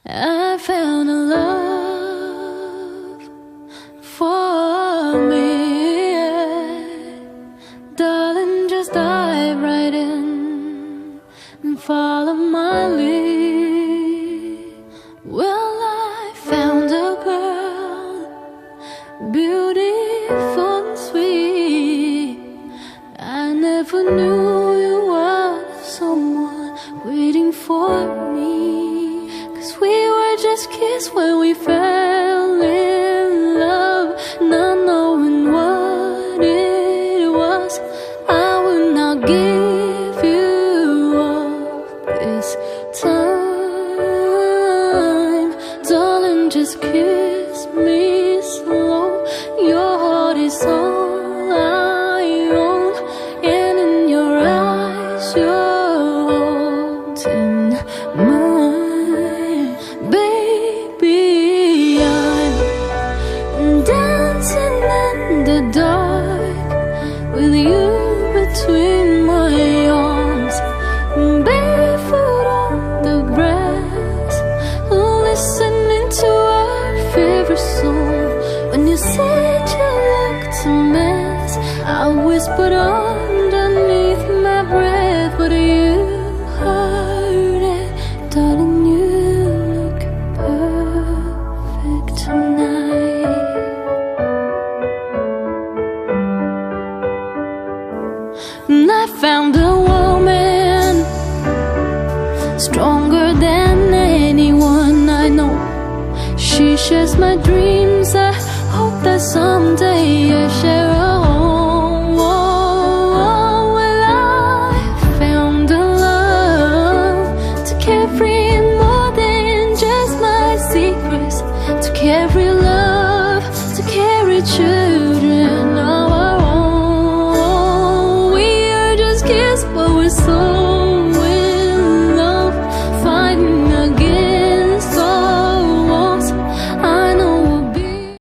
I found a love for me, darling, just dive right in and follow my lead. Well, I found a girl, beautiful and sweet. I never knew you were someone waiting for me. 'Cause we were just kids when we fell in love, not knowing what it was. I will not give you up this time, darling, just kiss me slow. Your heart is all I own, and in your eyes you're holding mine. Baby, I'm dancing in the dark with you between my arms, barefoot on the grass, listening to our favorite song. When you said you looked a mess, I whispered underneath my breath, but you heard it, darling. You look perfect tonight. And I found a woman stronger than anyone I know. She shares my dreams. I hope that someday I share a home. Well, I found a love to carry more than just my secrets, to carry